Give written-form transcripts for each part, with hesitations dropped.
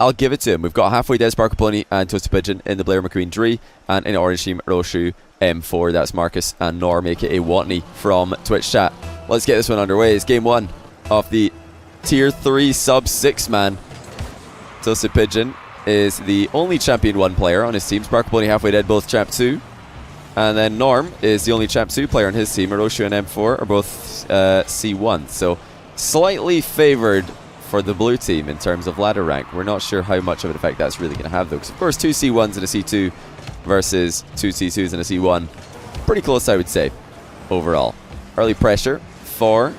I'll give it to him. We've got Halfway Dead, Sparkle Pony, and Toasted Pigeon in the Blair McQueen Dree, and in Orange Team, Roshu, M4. That's Marcus and Norm, aka Watney, from Twitch chat. Let's get this one underway. It's game 1 of the Tier 3 Sub 6 man. Toasted Pigeon is the only Champion 1 player on his team. Sparkle Pony, Halfway Dead, both Champ 2. And then Norm is the only Champ 2 player on his team. Roshu and M4 are both C1. So slightly favoured for the blue team in terms of ladder rank. We're not sure how much of an effect that's really going to have though, because of course 2 C1s and a C2 versus 2 C2s and a C1, pretty close I would say overall. Early pressure for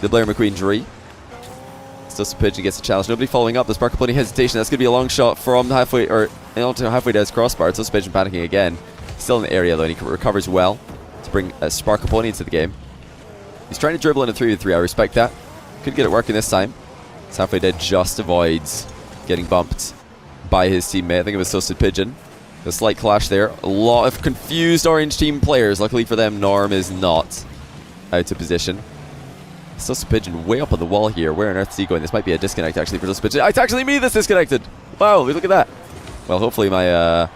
the Blair McQueen Dree. Toasted Pigeon gets a challenge. Nobody following up. The Sparkle Pony hesitation. That's going to be a long shot from halfway, or onto Halfway Dead's crossbar. Toasted Pigeon panicking again. Still in the area though, and he recovers well to bring a Sparkle Pony into the game. He's trying to dribble in a 3v3. I respect that. Could get it working this time. Halfway Dead just avoids getting bumped by his teammate. I think it was Toasted Pigeon. A slight clash there. A lot of confused Orange Team players. Luckily for them, Norm is not out of position. Toasted Pigeon way up on the wall here. Where on earth is he going? This might be a disconnect actually for Toasted Pigeon. It's actually me that's disconnected. Wow, look at that. Well, hopefully my oh,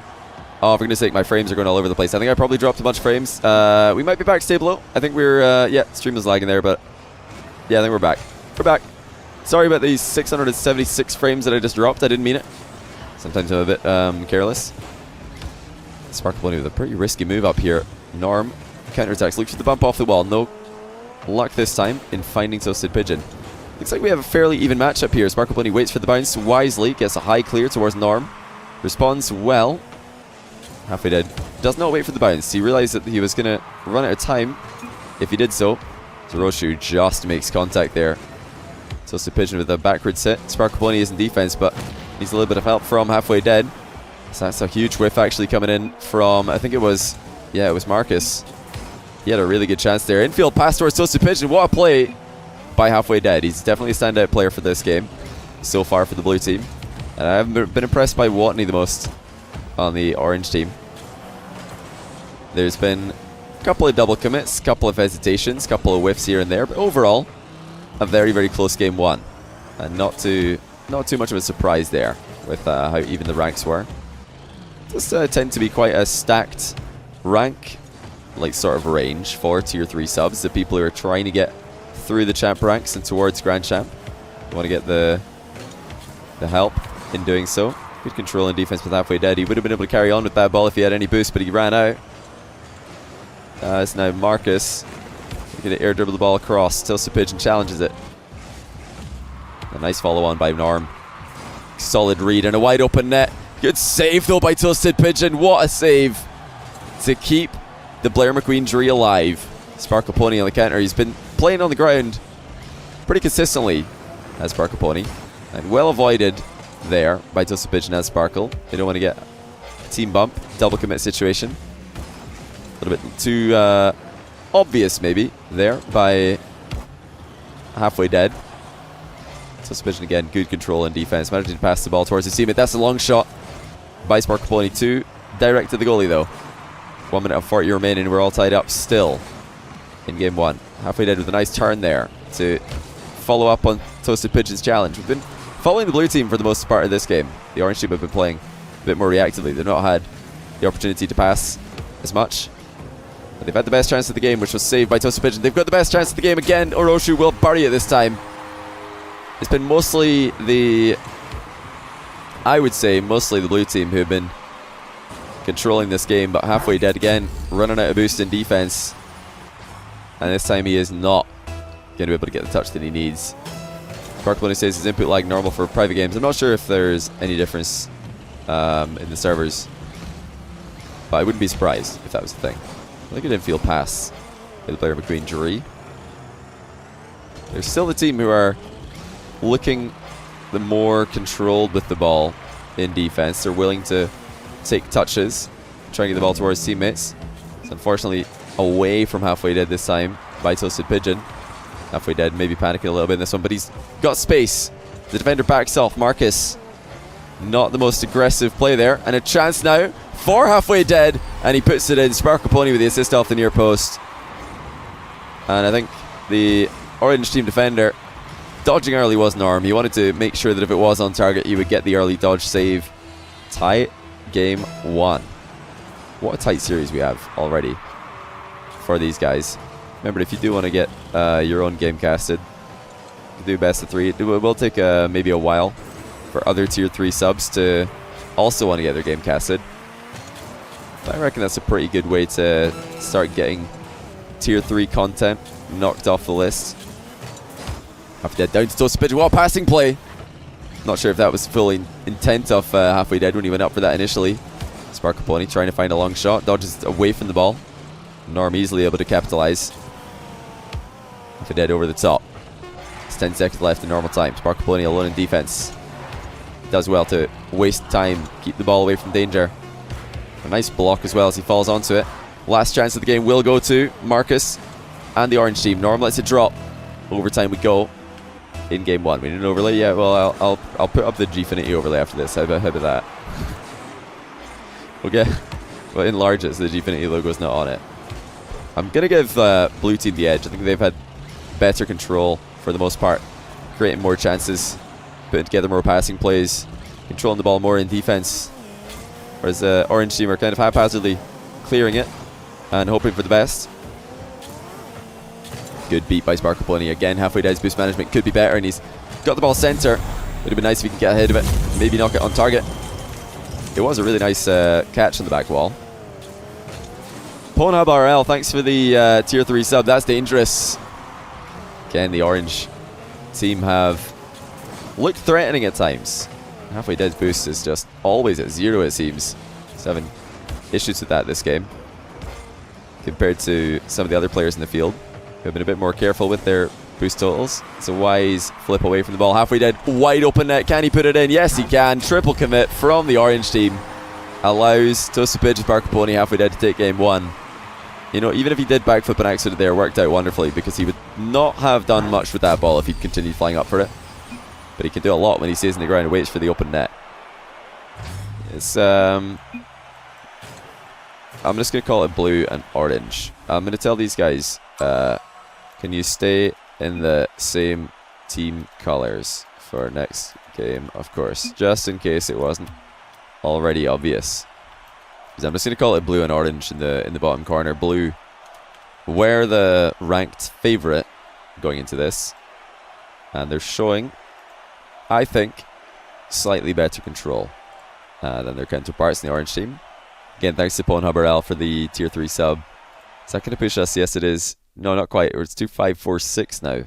for goodness sake, my frames are going all over the place. I think I probably dropped a bunch of frames. We might be back stable. I think we're yeah, stream was lagging there, but yeah, I think we're back. We're back. Sorry about these 676 frames that I just dropped. I didn't mean it. Sometimes I'm a bit careless. Sparkle Pony with a pretty risky move up here. Norm counterattacks. Looks for the bump off the wall. No luck this time in finding Toasted Pigeon. Looks like we have a fairly even matchup here. Sparkle Pony waits for the bounce wisely. Gets a high clear towards Norm. Responds well. Halfway Dead does not wait for the bounce. He realized that he was going to run out of time if he did so. Roshu just makes contact there. Toasted Pigeon with a backward sit. Sparkle Pony is in defense, but needs a little bit of help from Halfway Dead. So that's a huge whiff actually coming in from, I think it was, yeah, it was Marcus. He had a really good chance there. Infield pass towards Toasted Pigeon. What a play by Halfway Dead. He's definitely a standout player for this game so far for the blue team. And I haven't been impressed by Watney the most on the orange team. There's been a couple of double commits, couple of hesitations, couple of whiffs here and there, but overall, a very, very close game 1. And not too much of a surprise there with how even the ranks were. Does tend to be quite a stacked rank, like sort of range for tier 3 subs. The people who are trying to get through the champ ranks and towards Grand Champ. You want to get the help in doing so. Good control and defense with Halfway Dead. He would have been able to carry on with that ball if he had any boost, but he ran out. It's now Marcus. Going to air dribble the ball across. Toasted Pigeon challenges it. A nice follow on by Norm. Solid read and a wide open net. Good save though by Toasted Pigeon. What a save to keep the Blair McQueen Dree alive. Sparkle Pony on the counter. He's been playing on the ground pretty consistently as Sparkle Pony. And well avoided there by Toasted Pigeon as Sparkle. They don't want to get a team bump. Double commit situation. A little bit too obvious maybe there by Halfway Dead. Toasted Pigeon again, good control and defense. Managing to pass the ball towards his teammate. That's a long shot by Sparkle Pony 2. Direct to the goalie though. 1 minute and 40 remaining. We're all tied up still in game 1. Halfway Dead with a nice turn there to follow up on Toasted Pigeon's challenge. We've been following the blue team for the most part of this game. The orange team have been playing a bit more reactively. They've not had the opportunity to pass as much. But they've had the best chance of the game, which was saved by Toasted Pigeon. They've got the best chance of the game again. Oroshu will bury it this time. It's been mostly the, I would say, mostly the blue team who have been controlling this game, but Halfway Dead again, running out of boost in defense. And this time he is not going to be able to get the touch that he needs. Sparkle Pony says his input lag normal for private games. I'm not sure if there's any difference in the servers, but I wouldn't be surprised if that was the thing. Look at infield pass by the Blair McQueen Dree. There's still the team who are looking the more controlled with the ball in defense. They're willing to take touches, trying to get the ball towards teammates. It's unfortunately away from Halfway Dead this time by Toasted Pigeon. Halfway Dead maybe panicking a little bit in this one, but he's got space. The defender backs off. Marcus, not the most aggressive play there. And a chance now for Halfway Dead, and he puts it in. Sparkle Pony with the assist off the near post. And I think the orange team defender Dodging early was Norm. He wanted to make sure that if it was on target, he would get the early dodge save. Tie game 1. What a tight series we have already for these guys. Remember, if you do want to get your own game casted, do best of 3. It will take maybe a while for other tier 3 subs to also want to get their game casted. I reckon that's a pretty good way to start getting tier 3 content knocked off the list. Halfway Dead down to Toasted Pigeon. What a passing play! Not sure if that was fully intent of Halfway Dead when he went up for that initially. Sparkle Pony trying to find a long shot. Dodges away from the ball. Norm easily able to capitalize. Halfway Dead over the top. It's 10 seconds left in normal time. Sparkle Pony alone in defense. Does well to waste time, keep the ball away from danger. A nice block as well as he falls onto it. Last chance of the game will go to Marcus and the orange team. Norm lets it drop. Overtime we go in game 1. We need an overlay. Yeah, well, I'll put up the Gfinity overlay after this. How about that? Okay. Well, enlarge it so the Gfinity logo's not on it. I'm going to give blue team the edge. I think they've had better control for the most part. Creating more chances. Putting together more passing plays. Controlling the ball more in defense. Whereas the orange team are kind of haphazardly clearing it and hoping for the best. Good beat by Sparkle Pony. Again, Halfway Dead's boost management could be better, and he's got the ball center. Would have been nice if he could get ahead of it. Maybe knock it on target. It was a really nice catch on the back wall. Ponhub RL, thanks for the tier 3 sub. That's dangerous. Again, the orange team have looked threatening at times. Halfway Dead's boost is just always at 0, it seems. He's having issues with that this game compared to some of the other players in the field who have been a bit more careful with their boost totals. It's a wise flip away from the ball. Halfway Dead, wide open net. Can he put it in? Yes, he can. Triple commit from the orange team. Allows Toasted Pigeon, Sparkle Pony, Halfway Dead to take game 1. You know, even if he did backflip an accident there, worked out wonderfully because he would not have done much with that ball if he'd continued flying up for it. But he can do a lot when he stays in the ground and waits for the open net. It's I'm just going to call it blue and orange. I'm going to tell these guys, can you stay in the same team colors for next game, of course, just in case it wasn't already obvious. Because I'm just going to call it blue and orange in the bottom corner. Blue were the ranked favorite going into this, and they're showing, I think, slightly better control than their counterparts in the orange team. Again, thanks to Ponhub RL for the tier 3 sub. Is that going to push us? Yes, it is. No, not quite. It's 2546 now.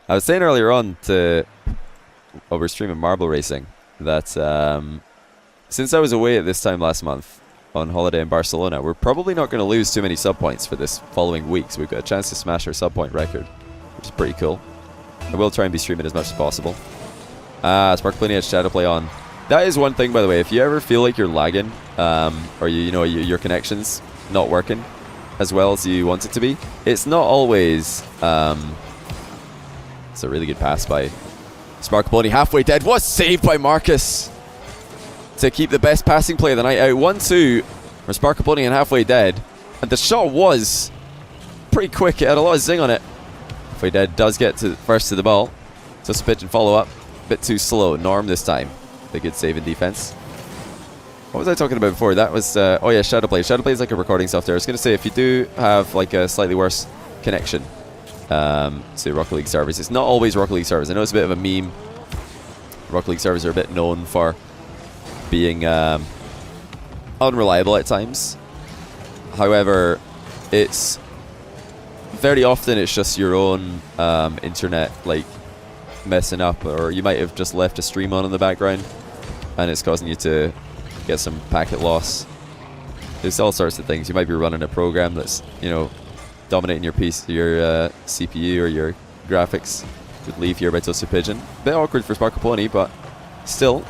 I was saying earlier on while we're streaming Marble Racing that since I was away at this time last month on holiday in Barcelona, we're probably not going to lose too many sub points for this following week. So we've got a chance to smash our sub point record, which is pretty cool. I will try and be streaming as much as possible. Sparkle Pony has Shadow Play on. That is one thing, by the way. If you ever feel like you're lagging, or your connection's not working as well as you want it to be, it's not always. It's a really good pass by Sparkle Pony. Halfway Dead was saved by Marcus to keep the best passing play of the night out. 1-2 for Sparkle Pony and Halfway Dead, and the shot was pretty quick. It had a lot of zing on it. Halfway Dead does get first to the ball. Just pitch and follow up. Bit too slow. Norm this time. The good save in defense. What was I talking about before? That was oh yeah, Shadow Play. Shadow Play is like a recording software. I was going to say, if you do have like a slightly worse connection to Rocket League servers, it's not always Rocket League servers. I know it's a bit of a meme. Rocket League servers are a bit known for being unreliable at times. However, it's very often it's just your own internet like messing up, or you might have just left a stream on in the background and it's causing you to get some packet loss. There's all sorts of things. You might be running a program that's, you know, dominating your CPU or your graphics. Good leave here by Toasted Pigeon. Bit awkward for Sparkle Pony, but still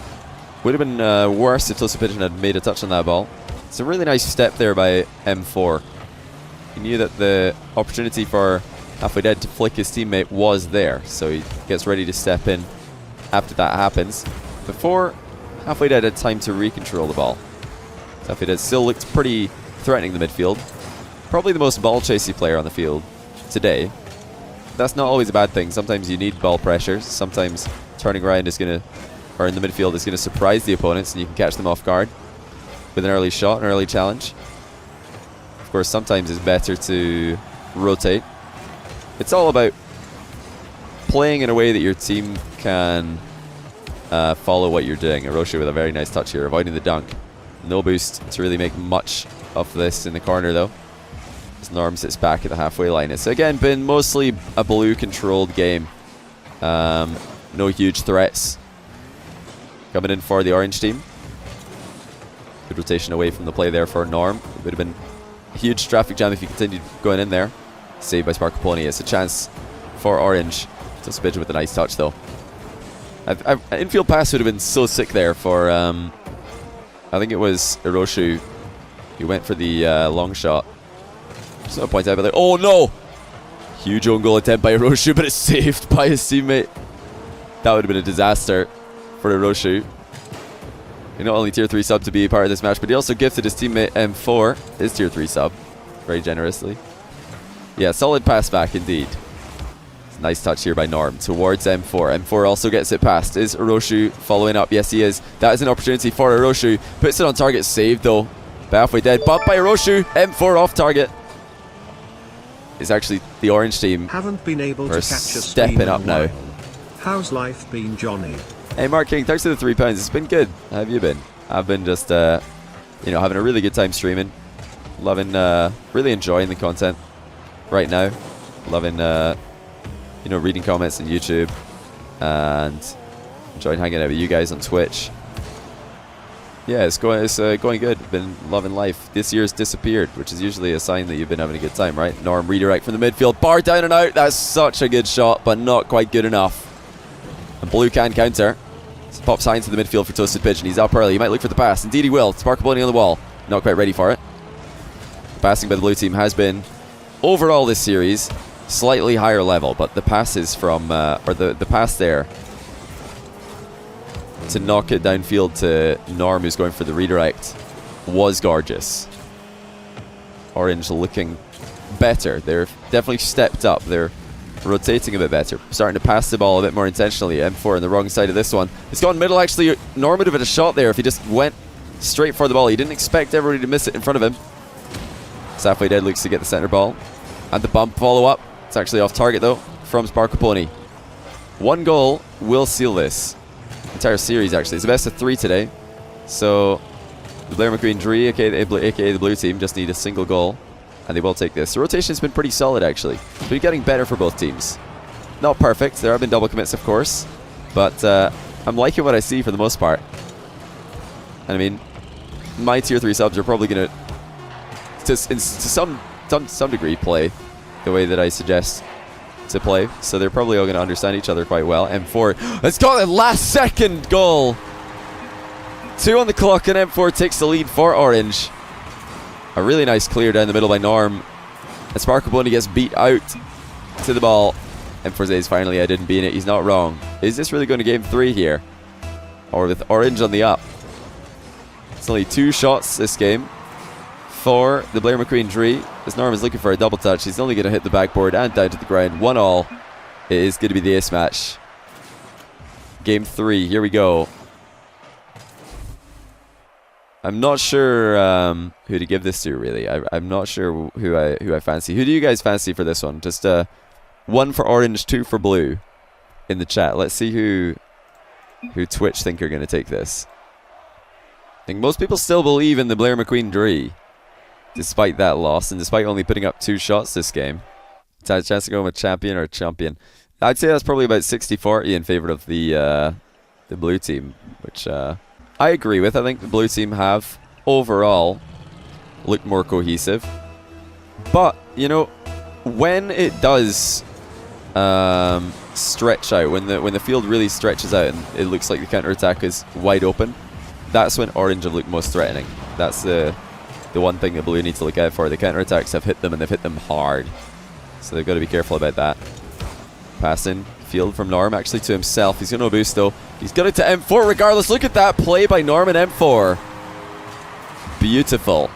would have been worse if Toasted Pigeon had made a touch on that ball. It's a really nice step there by M4. He knew that the opportunity for Halfway Dead to flick his teammate was there, so he gets ready to step in after that happens. Before Halfway Dead had time to recontrol the ball. Halfway Dead still looked pretty threatening the midfield. Probably the most ball chasey player on the field today. that's not always a bad thing. Sometimes you need ball pressure. Sometimes turning around is going to, or in the midfield, is going to surprise the opponents, and you can catch them off guard with an early shot, an early challenge. Of course, sometimes it's better to rotate. It's all about playing in a way that your team can follow what you're doing. Aroshu with a very nice touch here, avoiding the dunk. No boost to really make much of this in the corner, though. As Norm sits back at the halfway line. It's, again, been mostly a blue-controlled game. No huge threats coming in for the orange team. Good rotation away from the play there for Norm. It would have been a huge traffic jam if he continued going in there. Saved by Sparkle Pony. It's a chance for orange. Just Pigeon with a nice touch, though. Infield pass would have been so sick there for, I think it was Aroshu who went for the long shot. Just want to point out, but oh no! Huge own goal attempt by Aroshu, but it's saved by his teammate. That would have been a disaster for Aroshu. He not only tier 3 sub to be part of this match, but he also gifted his teammate M4 his tier 3 sub very generously. Yeah, solid pass back indeed. Nice touch here by Norm towards M4. M4 also gets it past. Is Aroshu following up? Yes, he is. That is an opportunity for Aroshu. Puts it on target. Saved, though. By halfway dead. Bumped by Aroshu. M4 off target. It's actually the orange team. Haven't been able to catch a stepping up now. How's life been, Johnny? Hey, Mark King. Thanks for the £3. It's been good. How have you been? I've been just, you know, having a really good time streaming. Loving, really enjoying the content right now. Loving, you know, reading comments on YouTube and enjoying hanging out with you guys on Twitch. Yeah, it's going good. Been loving life. This year's disappeared, which is usually a sign that you've been having a good time, right? Norm redirect from the midfield. Bar down and out. That's such a good shot, but not quite good enough. And Blue can counter. So pops high into the midfield for Toasted Pigeon. He's up early. He might look for the pass. Indeed he will. Sparkle Bunny on the wall. Not quite ready for it. Passing by the blue team has been, overall this series, slightly higher level, but the passes from, or the pass there to knock it downfield to Norm, who's going for the redirect, was gorgeous. Orange looking better. They're definitely stepped up. They're rotating a bit better. Starting to pass the ball a bit more intentionally. M4 on the wrong side of this one. It's gone middle, actually. Norm would have had a shot there if he just went straight for the ball. He didn't expect everybody to miss it in front of him. Halfway dead looks to get the center ball. And the bump follow-up. It's actually off target, though, from Sparkle Pony. One goal will seal this entire series, actually. It's a best of 3 today. So the Blair McQueen Dree, aka the blue team, just need a single goal, and they will take this. The rotation has been pretty solid, actually. It's been getting better for both teams. Not perfect. There have been double commits, of course. But I'm liking what I see for the most part. And I mean, my tier 3 subs are probably going to some degree, play the way that I suggest to play, so they're probably all going to understand each other quite well. M4, it's got a last second goal. 2 on the clock, and M4 takes the lead for Orange. A really nice clear down the middle by Norm, and Sparkle Bunny gets beat out to the ball. M4 says, finally I didn't beat it. He's not wrong. Is this really going to game 3 here, or with Orange on the up? It's only 2 shots this game for the Blair McQueen Dree, as Norm is looking for a double touch. He's only going to hit the backboard and down to the ground. 1-1. It is going to be the ace match. Game 3. Here we go. I'm not sure who to give this to, really. I'm not sure who I fancy. Who do you guys fancy for this one? Just 1 for Orange, 2 for Blue in the chat. Let's see who Twitch think are going to take this. I think most people still believe in the Blair McQueen Dree, despite that loss, and despite only putting up 2 shots this game. It's had a chance to go with champion or champion. I'd say that's probably about 60-40 in favor of the blue team, which I agree with. I think the blue team have overall looked more cohesive. But, you know, when it does stretch out, when the field really stretches out and it looks like the counter-attack is wide open, that's when Orange have looked most threatening. That's the one thing that Blue needs to look out for. The counter-attacks have hit them, and they've hit them hard. So they've got to be careful about that. Passing field from Norm, actually to himself. He's going to boost, though. He's got it to M4 regardless. Look at that play by Norm and M4. Beautiful.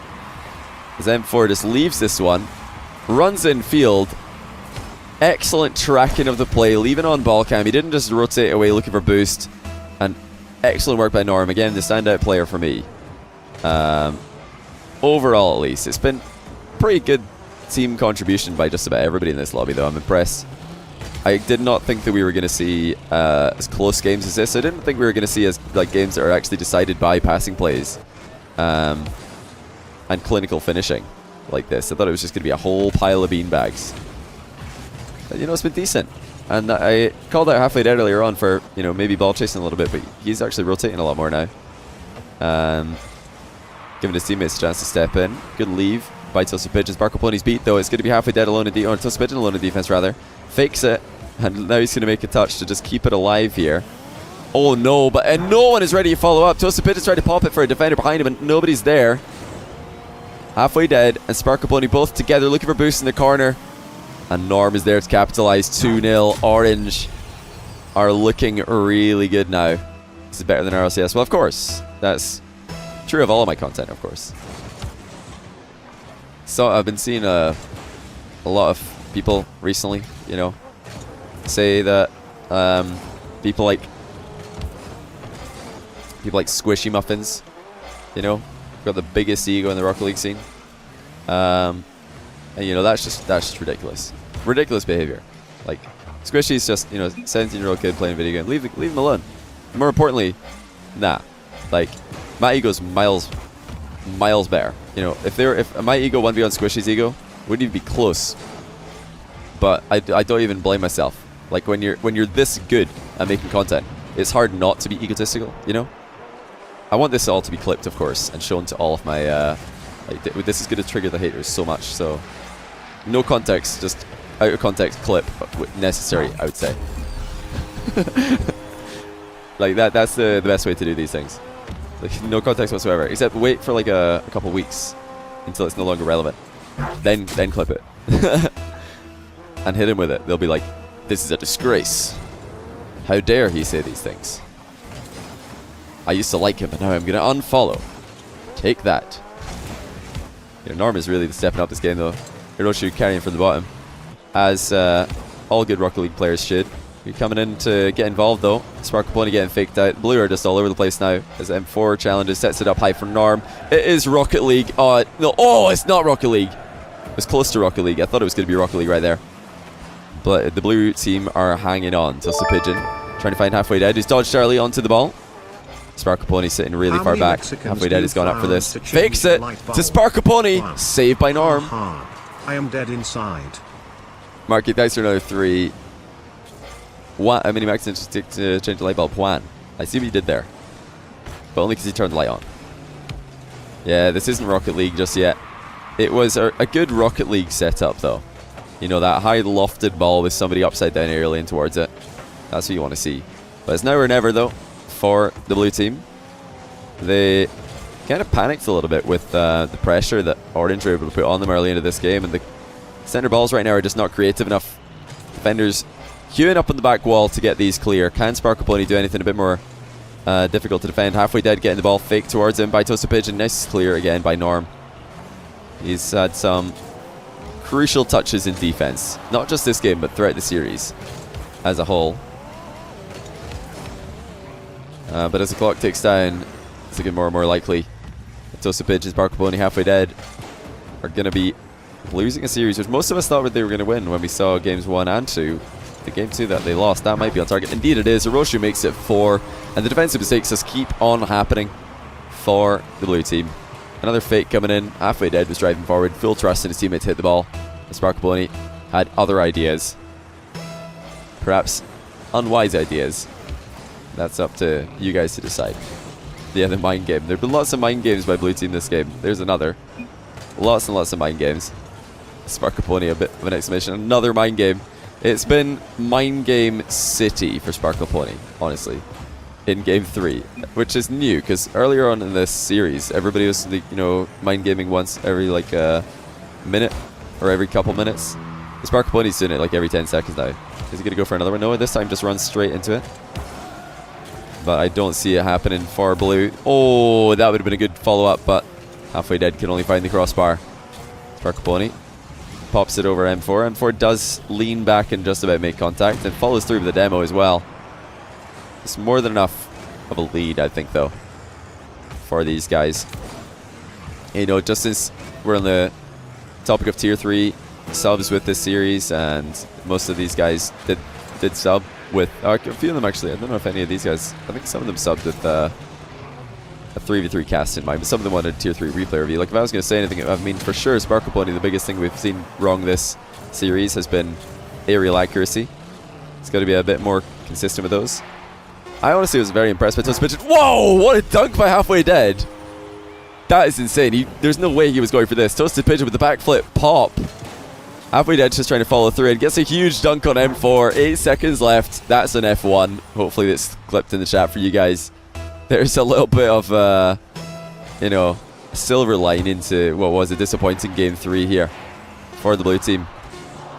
As M4 just leaves this one, runs in field, excellent tracking of the play, leaving on ball cam. He didn't just rotate away looking for boost. And excellent work by Norm. Again, the standout player for me. Overall, at least. It's been pretty good team contribution by just about everybody in this lobby, though. I'm impressed. I did not think that we were going to see as close games as this. I didn't think we were going to see as like games that are actually decided by passing plays and clinical finishing like this. I thought it was just going to be a whole pile of beanbags. But, you know, it's been decent. And I called out Halfway Dead earlier on for, you know, maybe ball chasing a little bit, but he's actually rotating a lot more now. Giving his teammates a chance to step in. Good leave by Toasted Pigeons. Sparkle Pony's beat, though. It's going to be Halfway Dead alone in defense, or Toasted Pigeon alone in defense, rather. Fakes it, and now he's going to make a touch to just keep it alive here. Oh no, and no one is ready to follow up. Toasted Pigeons tried to pop it for a defender behind him, and nobody's there. Halfway Dead and Sparkle Pony both together looking for boost in the corner. And Norm is there to capitalize. 2-0. Orange are looking really good now. This is better than RLCS. Well, of course. That's true of all of my content, of course. So I've been seeing a lot of people recently, you know, say that people like Squishy Muffins, you know, got the biggest ego in the Rocket League scene. And you know, that's just ridiculous. Ridiculous behavior. Like, Squishy's just, you know, 17-year-old kid playing video game. Leave him alone. More importantly, nah. Like, my ego's miles better. You know, if my ego 1v on Squishy's ego, wouldn't even be close. But I don't even blame myself. Like, when you're this good at making content, it's hard not to be egotistical, you know? I want this all to be clipped, of course, and shown to all of my this is going to trigger the haters so much, so no context, just out of context clip necessary, I would say. Like that's the best way to do these things. Like, no context whatsoever, except wait for like a couple weeks until it's no longer relevant, then clip it and hit him with it. They'll be like, this is a disgrace, how dare he say these things. I used to like him, but now I'm gonna unfollow. Take that. You know, Norm is really stepping up this game, though. Hiroshu carrying from the bottom, as all good Rocket League players should. We're coming in to get involved, though. Sparkle Pony getting faked out. Blue are just all over the place now, as M4 challenges, sets it up high for Norm. It is Rocket League. Oh, no. Oh, it's not Rocket League. It was close to Rocket League. I thought it was going to be Rocket League right there. But the blue team are hanging on. Toasted Pigeon trying to find Halfway Dead. He's dodged early onto the ball. Sparkle Pony sitting really far back. Halfway Dead has gone up for this. Fakes it to Sparkle Pony. Saved by Norm. I am dead inside. Marky, thanks for another 3. What? I mean, he max to change the light bulb. Juan. I see what you did there. But only because he turned the light on. Yeah, this isn't Rocket League just yet. It was a good Rocket League setup, though. You know, that high lofted ball with somebody upside down aerially towards it. That's what you want to see. But it's now or never, though, for the blue team. They kind of panicked a little bit with the pressure that Orange were able to put on them early into this game, and the center balls right now are just not creative enough. Defenders queuing up on the back wall to get these clear. Can Sparkle Pony do anything a bit more difficult to defend? Halfway Dead getting the ball faked towards him by Toasted Pigeon. Nice clear again by Norm. He's had some crucial touches in defense, not just this game but throughout the series as a whole. But as the clock ticks down, it's looking more and more likely that Toasted Pigeon, Sparkle Pony, Halfway Dead are going to be losing a series, which most of us thought they were going to win when we saw games 1 and 2. The game 2 that they lost, that might be on target. Indeed it is. Hiroshu makes it 4, and the defensive mistakes just keep on happening for the blue team. Another fake coming in. Halfway Dead was driving forward, full trust in his teammate to hit the ball. Sparkle Pony had other ideas, perhaps unwise ideas. That's up to you guys to decide. Yeah, the mind game. There have been lots of mind games by blue team this game. There's another. Lots and lots of mind games. Sparkle Pony, a bit of an exclamation. Another mind game. It's been mind game city for Sparkle Pony, honestly, in game 3, which is new because earlier on in this series, everybody was, you know, mind gaming once every like minute or every couple minutes. The Sparkle Pony's doing it like every 10 seconds now. Is he going to go for another one? No, this time just runs straight into it. But I don't see it happening for blue. Oh, that would have been a good follow-up, but Halfway Dead can only find the crossbar. Sparkle Pony pops it over M4. M4 does lean back and just about make contact and follows through with the demo as well. It's more than enough of a lead, I think, though, for these guys. You know, just since we're on the topic of tier 3 subs with this series, and most of these guys did sub with a few of them actually. I don't know if any of these guys, I think some of them subbed with a 3v3 cast in mind, but some of them wanted tier 3 replay review. Like, if I was going to say anything, I mean, for sure Sparkle Pony, the biggest thing we've seen wrong this series has been aerial accuracy. It's got to be a bit more consistent with those. I honestly was very impressed by Toasted Pigeon. Whoa, what a dunk by Halfway Dead. That is insane. There's no way he was going for this. Toasted Pigeon with the backflip pop. Halfway Dead just trying to follow through and gets a huge dunk on M4. 8 seconds left. That's an F1. Hopefully that's clipped in the chat for you guys. There's a little bit of, you know, silver line into what was a disappointing game 3 here for the blue team.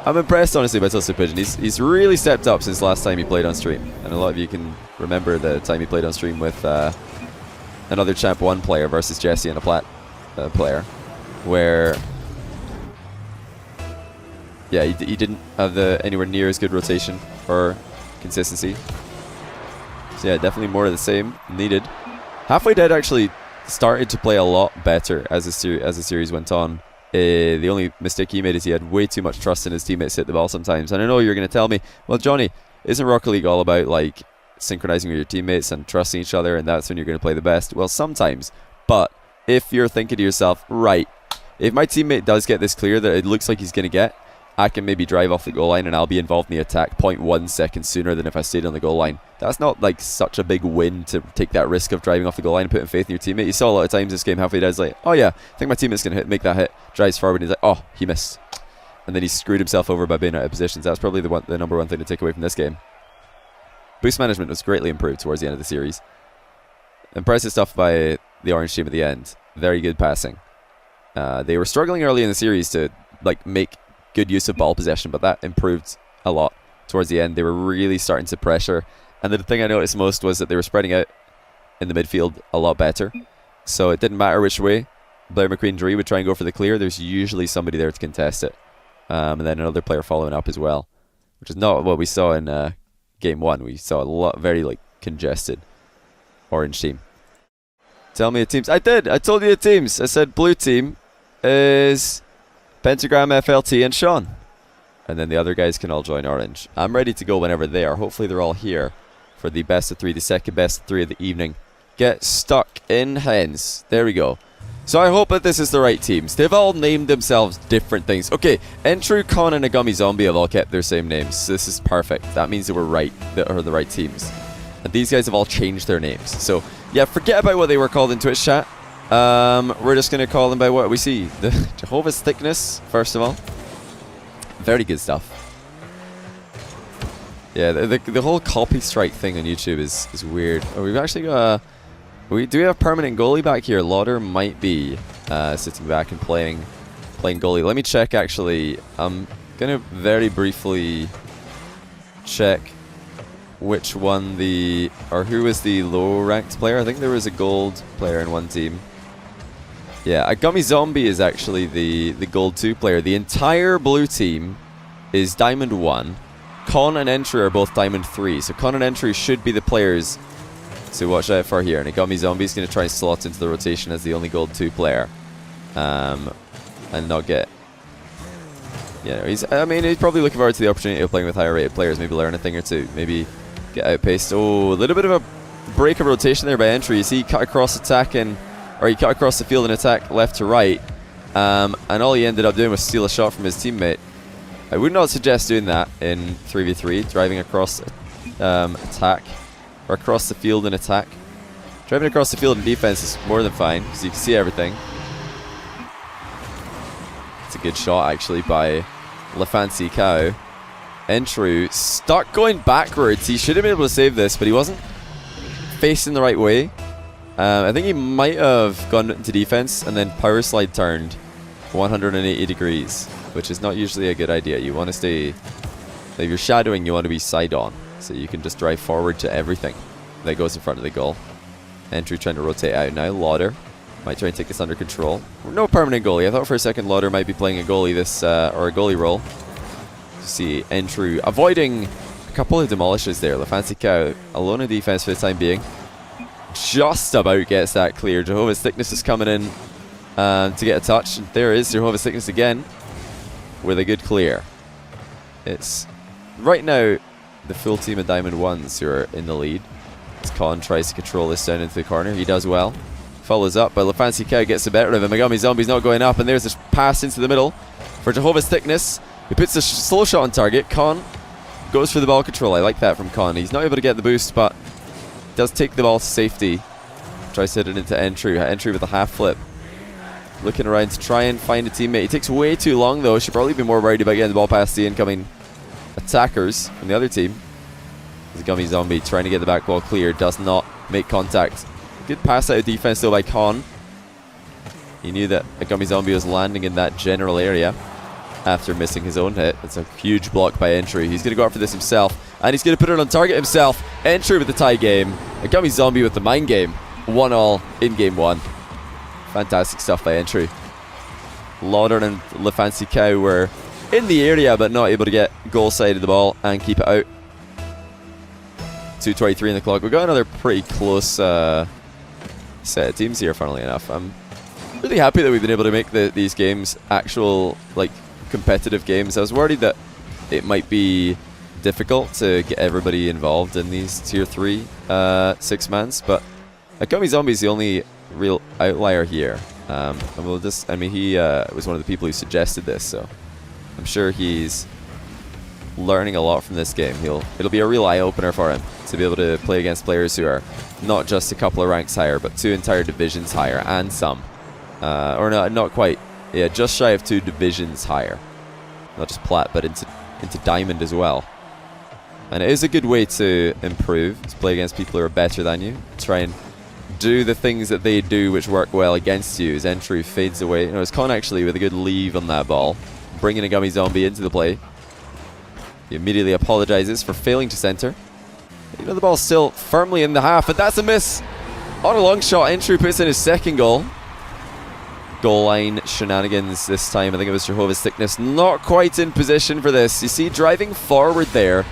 I'm impressed, honestly, by Toasted Pigeon. He's really stepped up since last time he played on stream. And a lot of you can remember the time he played on stream with another Champ 1 player versus Jesse and a Plat player, where, yeah, he didn't have anywhere near as good rotation or consistency. So yeah, definitely more of the same needed. Halfway Dead actually started to play a lot better as the series went on. The only mistake he made is he had way too much trust in his teammates to hit the ball sometimes. And I know you're going to tell me, well, Johnny, isn't Rocket League all about like synchronizing with your teammates and trusting each other, and that's when you're going to play the best? Well, sometimes. But if you're thinking to yourself, right, if my teammate does get this clear that it looks like he's going to get, I can maybe drive off the goal line and I'll be involved in the attack 0.1 seconds sooner than if I stayed on the goal line. That's not like such a big win to take that risk of driving off the goal line and putting faith in your teammate. You saw a lot of times this game, Halfway Dead's like, oh yeah, I think my teammate's going to make that hit. Drives forward and he's like, oh, he missed. And then he screwed himself over by being out of positions. That's probably the number one thing to take away from this game. Boost management was greatly improved towards the end of the series. Impressive stuff by the orange team at the end. Very good passing. They were struggling early in the series to like make good use of ball possession, but that improved a lot towards the end. They were really starting to pressure, and the thing I noticed most was that they were spreading out in the midfield a lot better, so it didn't matter which way Blair McQueen Dree would try and go for the clear. There's usually somebody there to contest it, and then another player following up as well, which is not what we saw in game 1. We saw a lot very like congested orange team. Tell me the teams. I did. I told you the teams. I said blue team is Pentagram, FLT, and Sean. And then the other guys can all join orange. I'm ready to go whenever they are. Hopefully they're all here for the best of 3, the second best of 3 of the evening. Get stuck in hens. There we go. So I hope that this is the right teams. They've all named themselves different things. Okay, Entru, Con, and Agummy Zombie have all kept their same names. So this is perfect. That means that we're right. That are the right teams. And these guys have all changed their names. So yeah, forget about what they were called in Twitch chat. We're just going to call them by what we see. The Jehovah's Thickness, first of all. Very good stuff. Yeah, the whole copy strike thing on YouTube is weird. Oh, we've actually got do we have permanent goalie back here? Lauder might be sitting back and playing goalie. Let me check actually. I'm going to very briefly check which one who was the low ranked player. I think there was a gold player in one team. Yeah, Agummy Zombie is actually the gold 2 player. The entire blue team is diamond 1. Con and Entry are both diamond 3. So Con and Entry should be the players to watch out for here. And Agummy Zombie is going to try and slot into the rotation as the only gold 2 player. And not get... You know, he's probably looking forward to the opportunity of playing with higher rated players. Maybe learn a thing or two. Maybe get outpaced. Oh, a little bit of a break of rotation there by Entry. You see he cut across attacking... Or he cut across the field and attack left to right, and all he ended up doing was steal a shot from his teammate. I would not suggest doing that in 3v3, driving across attack, or across the field and attack. Driving across the field in defense is more than fine, because you can see everything. It's a good shot actually by LaFancy Cow. Entru stuck going backwards. He should have been able to save this, but he wasn't facing the right way. I think he might have gone into defense and then power slide turned 180 degrees, which is not usually a good idea. You want to stay, if you're shadowing, you want to be side on, so you can just drive forward to everything that goes in front of the goal. Entry trying to rotate out now. Lauder Might try and take this under control. No permanent goalie. I thought for a second Lauder might be playing a goalie this, or a goalie role. See Entru avoiding a couple of demolishes there. La Fancy Cow alone in defense for the time being. Just about gets that clear. Jehovah's Thickness is coming in to get a touch. And there is Jehovah's Thickness again with a good clear. It's right now the full team of Diamond 1s who are in the lead. As Con tries to control this down into the corner. He does well. Follows up, but La Fancy Cow gets the better of him. Megami Zombie's not going up, and there's this pass into the middle for Jehovah's Thickness. He puts a slow shot on target. Con goes for the ball control. I like that from Con. He's not able to get the boost, but does take the ball to safety. Tries to hit it into Entry. Entry with a half flip. Looking around to try and find a teammate. He takes way too long, though. Should probably be more worried about getting the ball past the incoming attackers from the other team. The Gummy Zombie trying to get the back wall clear. Does not make contact. Good pass out of defense, though, by Con. He knew that a Gummy Zombie was landing in that general area after missing his own hit. It's a huge block by Entry. He's going to go out for this himself, and he's going to put it on target himself. Entry with the tie game. A Gummy Zombie with the mind game. 1-1 in game 1. Fantastic stuff by Entry. Lauder and La Fancy Cow were in the area, but not able to get goal side of the ball and keep it out. 2:23 in the clock. We've got another pretty close set of teams here, funnily enough. I'm really happy that we've been able to make these games actual, like, competitive games. I was worried that it might be difficult to get everybody involved in these tier 3 six-mans, but Gummy Zombie's the only real outlier here. And we'll just, I mean, he was one of the people who suggested this, so I'm sure he's learning a lot from this game. It'll be a real eye-opener for him to be able to play against players who are not just a couple of ranks higher, but 2 entire divisions higher, and some. Or no, not quite. Yeah, just shy of 2 divisions higher. Not just plat, but into diamond as well. And it is a good way to improve, to play against people who are better than you. Try and do the things that they do which work well against you. As Entry fades away. You know, it's Con actually with a good leave on that ball, bringing a Gummy Zombie into the play. He immediately apologizes for failing to center. You know, the ball's still firmly in the half, but that's a miss. On a long shot, Entry puts in his second goal. Goal line shenanigans this time. I think it was Jehovah's Thickness. Not quite in position for this. You see, driving forward there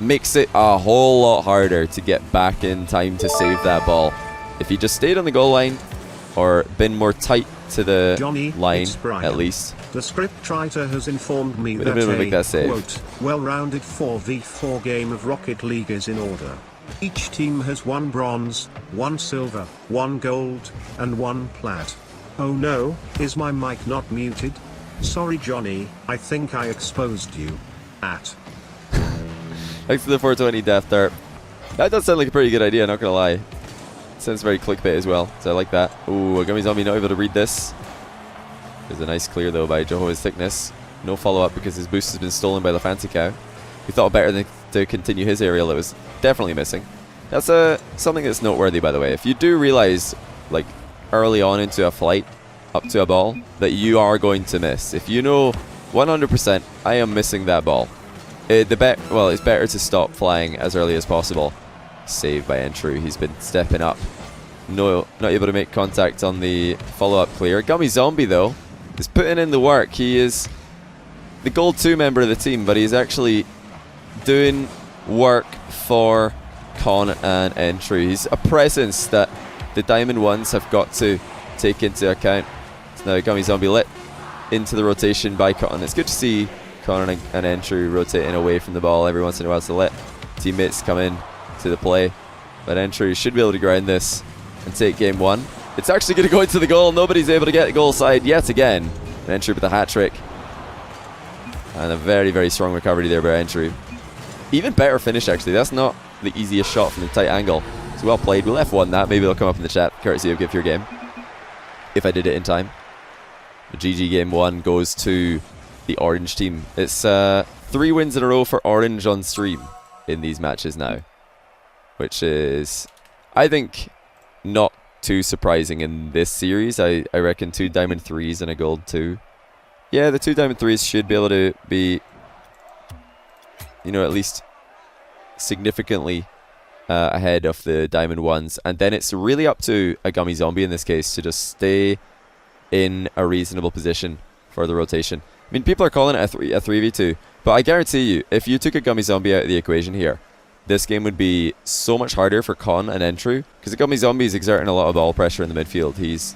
makes it a whole lot harder to get back in time to save that ball. If he just stayed on the goal line or been more tight to the Johnny, line, at least. The scriptwriter has informed me that a, quote, well-rounded 4v4 game of Rocket League is in order. Each team has 1 bronze, 1 silver, 1 gold, and 1 plat. Oh no, is my mic not muted? Sorry Johnny, I think I exposed you. Thanks for the 420 Death Dart. That does sound like a pretty good idea, not gonna lie. Sounds very clickbait as well, so I like that. Ooh, a Gummy Zombie not able to read this. There's a nice clear though by Jehovah's Thickness. No follow-up because his boost has been stolen by the Fancy Cow. He thought better than to continue his aerial that was definitely missing. That's something that's noteworthy, by the way. If you do realize, like, early on into a flight, up to a ball, that you are going to miss. If you know 100% I am missing that ball, it's better to stop flying as early as possible. Saved by Entry. He's been stepping up. No, not able to make contact on the follow-up clear. Gummy Zombie, though, is putting in the work. He is the Gold 2 member of the team, but he's actually doing work for Con and Entry. He's a presence that the Diamond 1s have got to take into account. So now Gummy Zombie lit into the rotation by Con. It's good to see Con and Entry rotating away from the ball every once in a while to let teammates come in to the play. But Entry should be able to ground this and take game 1. It's actually going to go into the goal. Nobody's able to get the goal side yet again. And Entry with a hat trick. And a very, very strong recovery there by Entry. Even better finish, actually. That's not the easiest shot from the tight angle. It's well played. We'll F1 that. Maybe it'll come up in the chat, courtesy of Give Your Game, if I did it in time. The GG game 1 goes to the Orange team. It's 3 wins in a row for Orange on stream in these matches now, which is, I think, not too surprising in this series. I reckon 2 Diamond 3s and a Gold 2. Yeah, the 2 Diamond 3s should be able to be, you know, at least significantly ahead of the diamond ones, and then it's really up to a Gummy Zombie in this case to just stay in a reasonable position for the rotation. I mean, people are calling it a 3v2, but I guarantee you, if you took a Gummy Zombie out of the equation here, this game would be so much harder for Con and Entru, because the Gummy Zombie is exerting a lot of ball pressure in the midfield. He's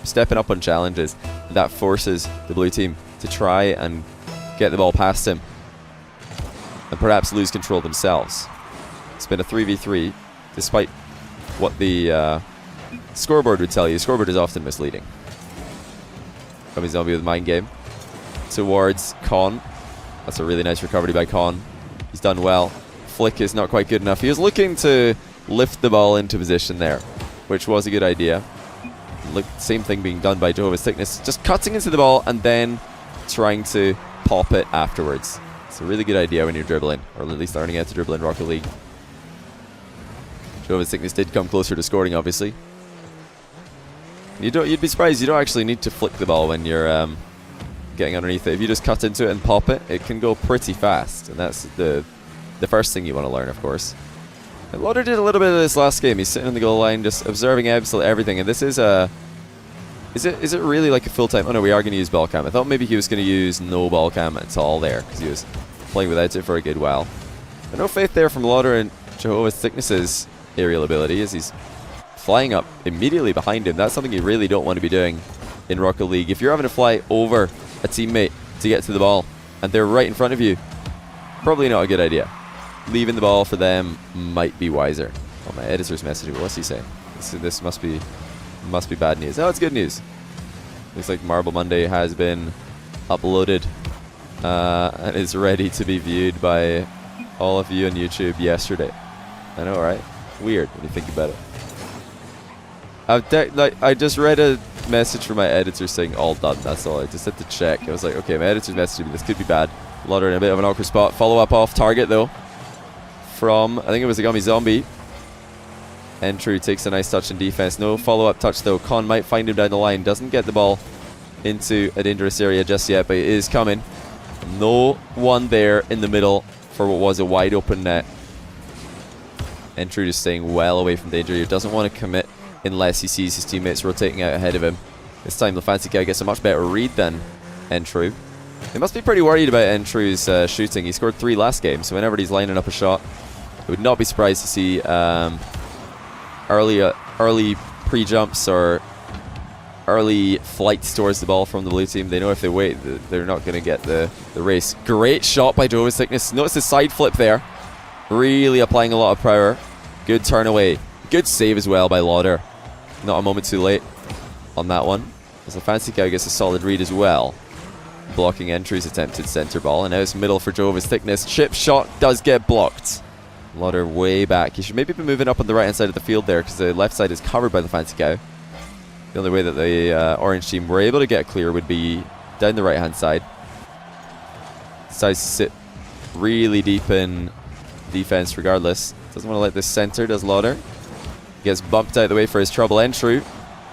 stepping up on challenges. That forces the blue team to try and get the ball past him and perhaps lose control themselves. It's been a 3v3, despite what the scoreboard would tell you. The scoreboard is often misleading. Gummy Zombie with Mind Game towards Con. That's a really nice recovery by Con. He's done well. Flick is not quite good enough. He was looking to lift the ball into position there, which was a good idea. Look, same thing being done by Jehovah's Thickness. Just cutting into the ball and then trying to pop it afterwards. It's a really good idea when you're dribbling, or at least learning how to dribble in Rocket League. Jehovah's Thickness did come closer to scoring, obviously. You'd be surprised, you don't actually need to flick the ball when you're getting underneath it. If you just cut into it and pop it, it can go pretty fast, and that's the first thing you want to learn, of course. And Lauder did a little bit of this last game. He's sitting on the goal line, just observing absolutely everything, and this is a... Is it really like a full-time... Oh no, we are going to use ball cam. I thought maybe he was going to use no ball cam at all there, because he was playing without it for a good while. But no faith there from Lauder and Jehovah's Thickness's aerial ability, as he's flying up immediately behind him. That's something you really don't want to be doing in Rocket League. If you're having to fly over a teammate to get to the ball, and they're right in front of you, probably not a good idea. Leaving the ball for them might be wiser. Oh, my editor's messaging. What's he saying? This must be bad news. Oh, it's good news. Looks like Marble Monday has been uploaded and is ready to be viewed by all of you on YouTube yesterday. I know, right? Weird when you think about it. I just read a message from my editor saying all done. That's all. I just had to check. I was like, okay, my editor's messaging me. This could be bad. Lauder in a bit of an awkward spot. Follow up off target though. From, I think it was a Gummy Zombie. Entru takes a nice touch in defense. No follow-up touch though. Con might find him down the line. Doesn't get the ball into a dangerous area just yet, but it is coming. No one there in the middle for what was a wide open net. Entru just staying well away from danger. He doesn't want to commit unless he sees his teammates rotating out ahead of him. This time the fancy guy gets a much better read than Entru. They must be pretty worried about Entru's shooting. He scored 3 last game, so whenever he's lining up a shot, I would not be surprised to see early pre-jumps or early flights towards the ball from the blue team. They know if they wait, they're not going to get the race. Great shot by Jehovah's Thickness. Notice the side flip there. Really applying a lot of power. Good turn away. Good save as well by Lauder. Not a moment too late on that one. As the fancy cow gets a solid read as well. Blocking Entru's attempted centre ball. And now it's middle for Jehovah's Thickness. Chip shot does get blocked. Lauder way back. He should maybe be moving up on the right hand side of the field there, because the left side is covered by the fancy cow. The only way that the orange team were able to get clear would be down the right hand side. Decides to sit really deep in defense regardless. Doesn't want to let this center, does Lauder. Gets bumped out of the way for his trouble. Entru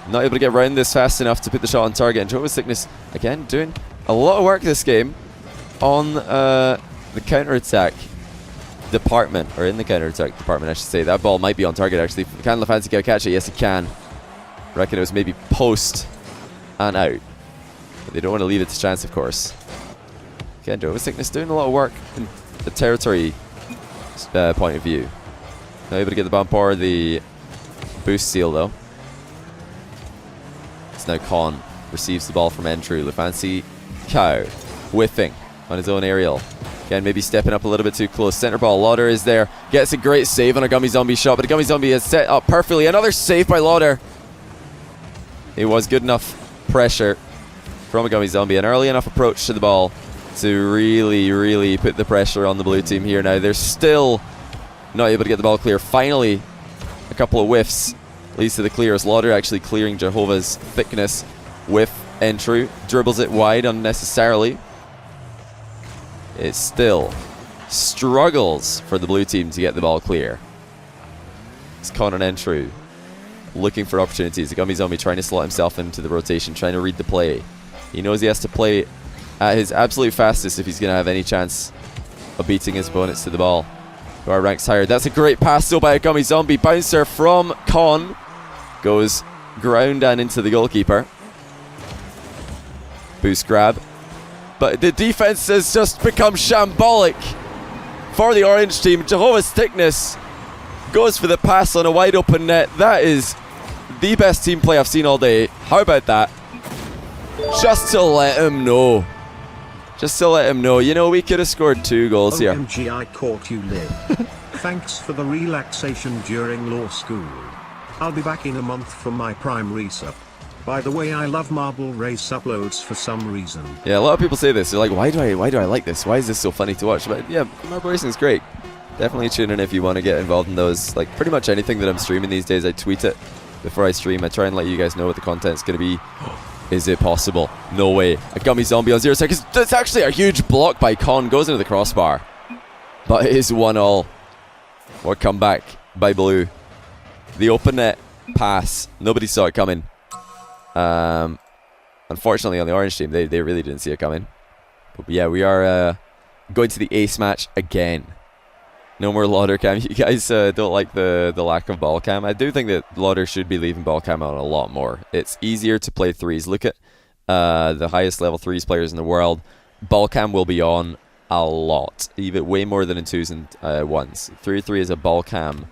not able to get around this fast enough to put the shot on target. And Jehovah's Thickness again doing a lot of work this game on the counter-attack department, or in the counter-attack department I should say. That ball might be on target actually. Can LaFancy go catch it? Yes, he can. I reckon it was maybe post and out, but they don't want to leave it to chance, of course. Again, Jehovah's Thickness doing a lot of work in the territory point of view. Not able to get the bump or the boost seal though. It's now Con receives the ball from Entru. LaFancy cow whiffing on his own aerial. Again, maybe stepping up a little bit too close. Center ball, Lauder is there. Gets a great save on a Gummy Zombie shot, but a Gummy Zombie is set up perfectly. Another save by Lauder. It was good enough pressure from a Gummy Zombie. An early enough approach to the ball to really, really put the pressure on the blue team here now. They're still not able to get the ball clear. Finally, a couple of whiffs leads to the clear. Lauder actually clearing Jehovah's Thickness with Entru. Dribbles it wide unnecessarily. It still struggles for the blue team to get the ball clear. It's Con and Entru looking for opportunities. The Gummy Zombie trying to slot himself into the rotation, trying to read the play. He knows he has to play at his absolute fastest if he's going to have any chance of beating his opponents to the ball. So our ranks higher. That's a great pass still by a Gummy Zombie. Bouncer from Con. Goes ground and into the goalkeeper. Boost grab. But the defense has just become shambolic for the orange team. Jehovah's Thickness goes for the pass on a wide open net. That is the best team play I've seen all day. How about that? Just to let him know. Just to let him know. You know, we could have scored 2 goals here. OMG, I caught you, Lib. Thanks for the relaxation during law school. I'll be back in a month for my prime resub. By the way, I love Marble Race uploads for some reason. Yeah, a lot of people say this. They're like, why do I like this? Why is this so funny to watch? But yeah, Marble Racing is great. Definitely tune in if you want to get involved in those. Like pretty much anything that I'm streaming these days, I tweet it before I stream. I try and let you guys know what the content's going to be. Is it possible? No way. A Gummy Zombie on 0 seconds. That's actually a huge block by Con. Goes into the crossbar. But it is 1-1. What comeback by Blue. The open net pass. Nobody saw it coming. Unfortunately on the orange team, they really didn't see it coming. But yeah, we are going to the ace match again. No more Lauder cam. You guys don't like the lack of ball cam. I do think that Lauder should be leaving ball cam on a lot more. It's easier to play threes. Look at the highest level threes players in the world. Ball cam will be on a lot, even way more than in 2s and 1s. 3-3 is a ball cam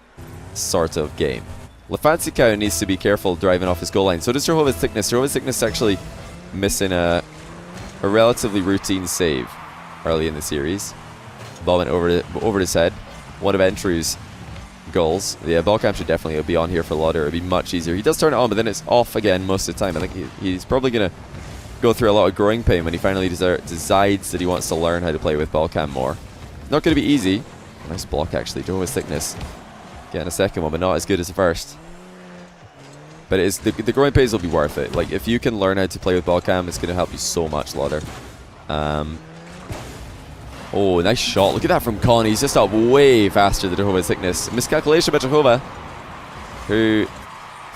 sort of game. Lefancy Cow needs to be careful driving off his goal line. So does Jehovah's Thickness. Jehovah's Thickness actually missing a relatively routine save early in the series. Ball went over his head. One of Entru's goals. Yeah, ball cam should definitely be on here for Lauder. It would be much easier. He does turn it on, but then it's off again most of the time. I think he's probably going to go through a lot of growing pain when he finally decides that he wants to learn how to play with ball cam more. Not going to be easy. Nice block, actually. Jehovah's Thickness getting a second one, but not as good as the first. But it is the growing pains will be worth it. Like, if you can learn how to play with ball cam, it's going to help you so much, Lauder. Oh, nice shot. Look at that from Con. He's just up way faster than Jehovah's Thickness. Miscalculation by Jehovah, who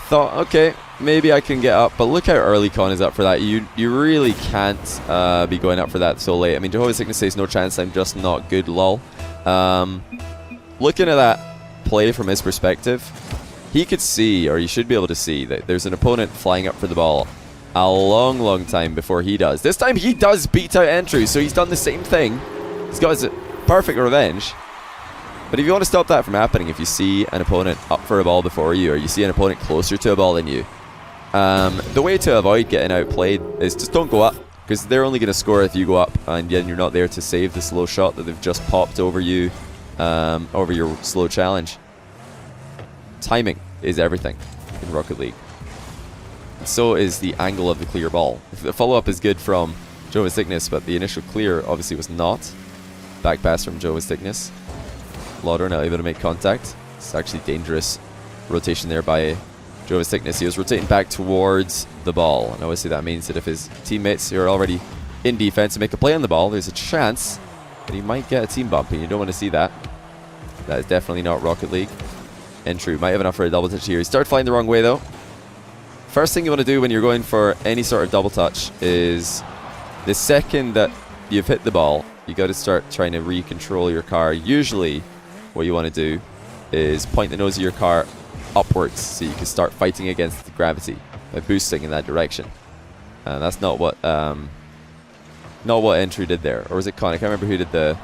thought, okay, maybe I can get up. But look how early Con is up for that. You really can't be going up for that so late. I mean, Jehovah's Thickness says no chance, I'm just not good, lol. Looking at that play from his perspective, he could see, or he should be able to see, that there's an opponent flying up for the ball a long time before he does. This time he does beat out Entru, so he's done the same thing. He's got his perfect revenge. But if you want to stop that from happening, if you see an opponent up for a ball before you, or you see an opponent closer to a ball than you, the way to avoid getting outplayed is just don't go up, because they're only going to score if you go up, and then you're not there to save the slow shot that they've just popped over you, over your slow challenge. Timing is everything in Rocket League. And so is the angle of the clear ball. The follow-up is good from Jehovah's Thickness, but the initial clear obviously was not. Back pass from Jehovah's Thickness. Lauder not able to make contact. It's actually dangerous rotation there by Jehovah's Thickness. He was rotating back towards the ball, and obviously that means that if his teammates who are already in defense make a play on the ball, there's a chance that he might get a team bump, and you don't want to see that. That is definitely not Rocket League. Entry might have enough for a double touch here. He started flying the wrong way though. First thing you want to do when you're going for any sort of double touch is the second that you've hit the ball, you got to start trying to recontrol your car. Usually what you want to do is point the nose of your car upwards so you can start fighting against the gravity by boosting in that direction. And that's not what Entry did there. Or was it Con? I can't remember who did the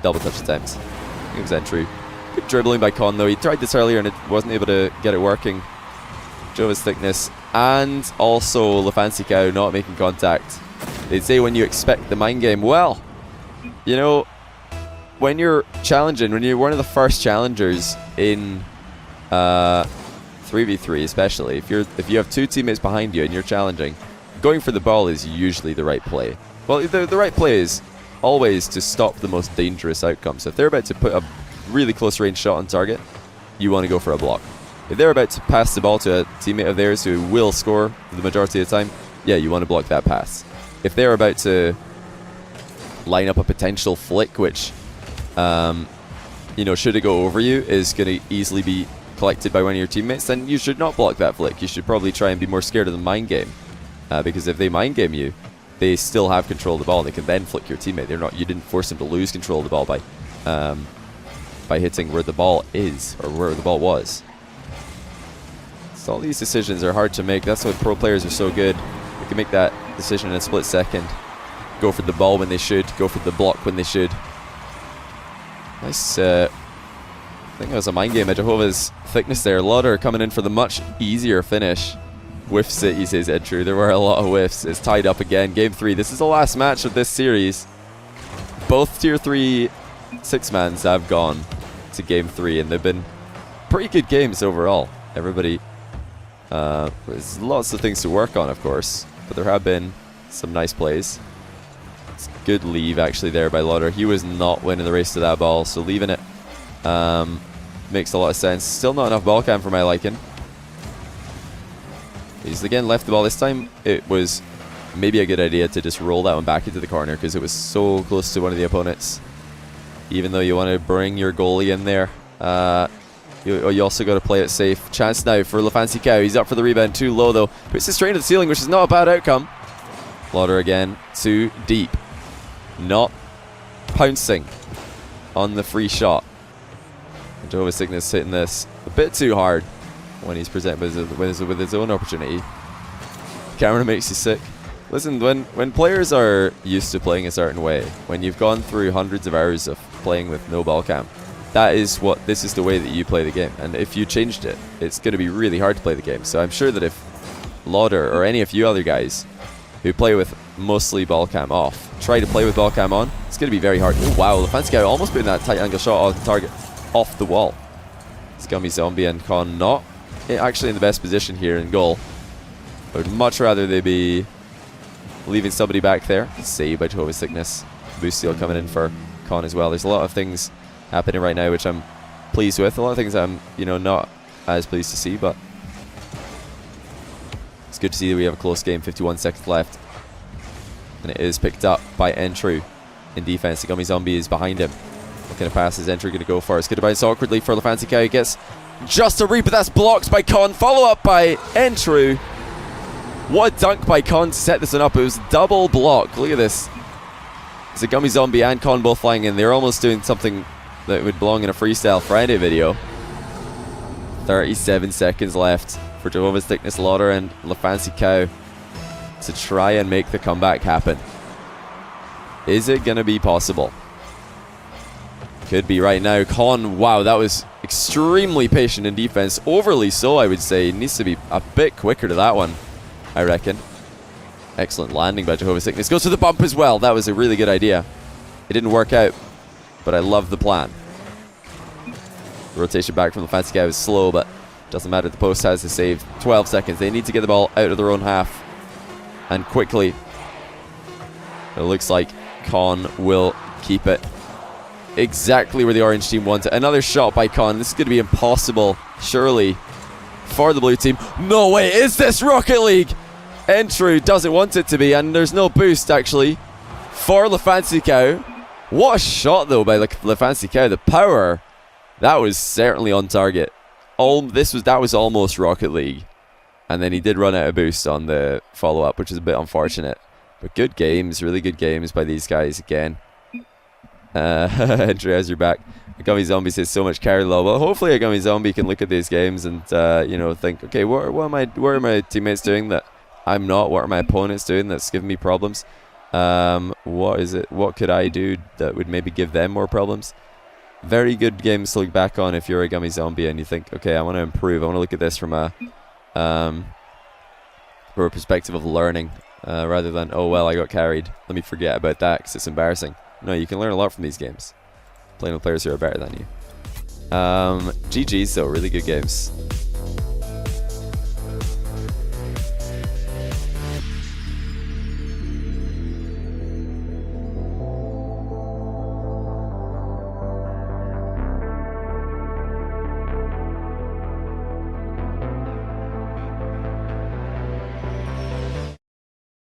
double touch attempt. I think it was Entry. Good dribbling by Con though. He tried this earlier and it wasn't able to get it working. Jehovah's Thickness and also Lefancy Cow not making contact. They'd say when you expect the mind game. Well, you know, when you're challenging, when you're one of the first challengers in 3v3 especially, if you have two teammates behind you and you're challenging, going for the ball is usually the right play. Well, the right play is always to stop the most dangerous outcome. So if they're about to put a really close range shot on target, you want to go for a block. If they're about to pass the ball to a teammate of theirs who will score the majority of the time, yeah, you want to block that pass. If they're about to line up a potential flick, which, you know, should it go over you, is going to easily be collected by one of your teammates, then you should not block that flick. You should probably try and be more scared of the mind game, because if they mind game you, they still have control of the ball and they can then flick your teammate. You didn't force them to lose control of the ball by by hitting where the ball is, or where the ball was. So all these decisions are hard to make. That's why pro players are so good. They can make that decision in a split second. Go for the ball when they should, go for the block when they should. Nice, I think that was a mind game. Jehovah's thickness there. Lauder coming in for the much easier finish. Whiffs it, he says Edtrue. There were a lot of whiffs. It's tied up again. Game 3. This is the last match of this series. Both Tier 3 6-mans have gone to Game 3, and they've been pretty good games overall. Everybody, there's lots of things to work on, of course, but there have been some nice plays. It's good leave, actually, there by Lauder. He was not winning the race to that ball, so leaving it makes a lot of sense. Still not enough ball cam for my liking. He's again left the ball. This time it was maybe a good idea to just roll that one back into the corner because it was so close to one of the opponents. Even though you want to bring your goalie in there, you also got to play it safe. Chance now for LaFancy Cow. He's up for the rebound. Too low though. Puts it straight to the ceiling, which is not a bad outcome. Lauder again. Too deep. Not pouncing on the free shot. Jehovah's Sickness hitting this a bit too hard when he's presented with his own opportunity. Camera makes you sick. Listen, when players are used to playing a certain way, when you've gone through hundreds of hours of playing with no ball cam, this is the way that you play the game. And if you changed it, it's going to be really hard to play the game. So I'm sure that if Lauder or any of you other guys who play with mostly ball cam off try to play with ball cam on, it's going to be very hard. Oh wow, LaFancy Cow almost putting that tight angle shot on the target off the wall. Scummy Zombie and Con not actually in the best position here in goal. I would much rather they be leaving somebody back there. Saved by Jehovah's Sickness. Boost Seal coming in for Con as well. There's a lot of things happening right now which I'm pleased with. A lot of things I'm, not as pleased to see, but it's good to see that we have a close game. 51 seconds left. And it is picked up by Entru in defense. The Gummy Zombie is behind him. What kind of pass is Entru going to go for? It's going to bounce awkwardly for LaFancy Cow. He gets just a read, but that's blocked by Con. Follow up by Entru. What a dunk by Con to set this one up. It was double block. Look at this. It's a Gummy Zombie and Con both flying in. They're almost doing something that would belong in a Freestyle Friday video. 37 seconds left for Jehovah's Thickness, Lauder and LaFancy Cow to try and make the comeback happen. Is it going to be possible? Could be right now. Con, wow, that was extremely patient in defense. Overly so, I would say. He needs to be a bit quicker to that one, I reckon. Excellent landing by Jehovah's Sickness. Goes to the bump as well. That was a really good idea. It didn't work out, but I love the plan. The rotation back from the LaFancy Cow is slow, but doesn't matter. The post has to save. 12 seconds. They need to get the ball out of their own half. And quickly. It looks like Con will keep it exactly where the orange team wants it. Another shot by Con. This is going to be impossible, surely, for the blue team. No way. Is this Rocket League? Entru doesn't want it to be, and there's no boost, actually, for LaFancy Cow. What a shot, though, by LaFancy Cow. The power, that was certainly on target. That was almost Rocket League. And then he did run out of boost on the follow-up, which is a bit unfortunate. But good games, really good games by these guys again. Entry as you're back. A Gummy Zombie says so much carry low. Well, hopefully a Gummy Zombie can look at these games and think, okay, what are my teammates doing that I'm not? What are my opponents doing that's giving me problems? What is it? What could I do that would maybe give them more problems? Very good games to look back on if you're a Gummy Zombie and you think, okay, I want to improve. I want to look at this from a perspective of learning rather than, oh well, I got carried, let me forget about that because it's embarrassing. No, you can learn a lot from these games, playing with players who are better than you. GG's though, really good games.